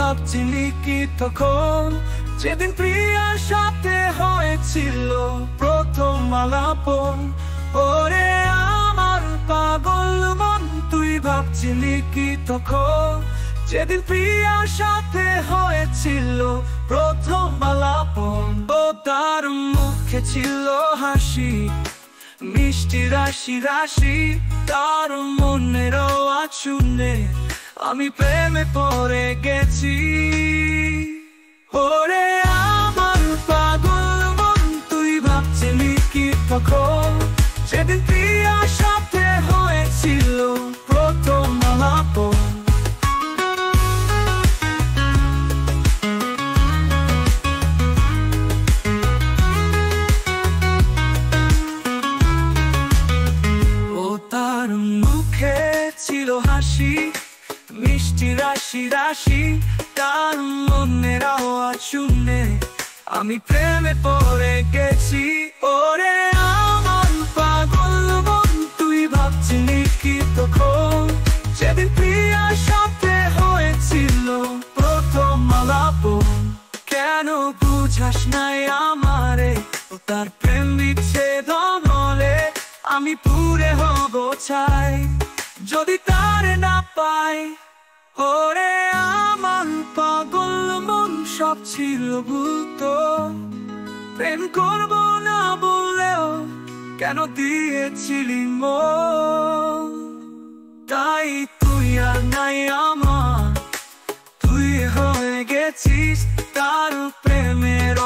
ভাবছিলি কি তখন, যেদিন প্রিয়ার সাথে হয়েছিল প্রথম আলাপন? ওরে আমার পাগল মন, তুই ভাবছিলি কি তখন, যেদিন প্রিয়ার সাথে হয়েছিল প্রথম আলাপন? ও তার মুখে ছিল হাসি, মিষ্টি রাশি রাশি, তার মনের আওয়াজ শুনে আমি প্রেমে পড়ে গেছি। ওরে আমার পাগল মন, তুই ভাবছিলি কি তখন, যেদিন প্রিয়ার সাথে হয়েছিল প্রথম আলাপন? তার মুখে ছিল হাসি, মিষ্টি রাশি রাশি, তার মনের আওয়াজ শুনে আমি প্রেমে পড়ে গেছি। ওরে আমার পাগল মন, তুই ভাবছিলি কি তখন, যেদিন প্রিয়ার সাথে হয়েছিল প্রথম আলাপন? কেন বুঝাস নাই আমারে, তার প্রেম বিচ্ছেদন হলে আমি পুরে হব চাই, যদি তারে না পাই। ওরে আমার পাগল মন, সব ছিল ভুলতো, প্রেম করব না বললেও কেন দিয়েছিলি মন? তাই তুই আর নাই আমার, তুই হয়ে গেছিস তার প্রেমের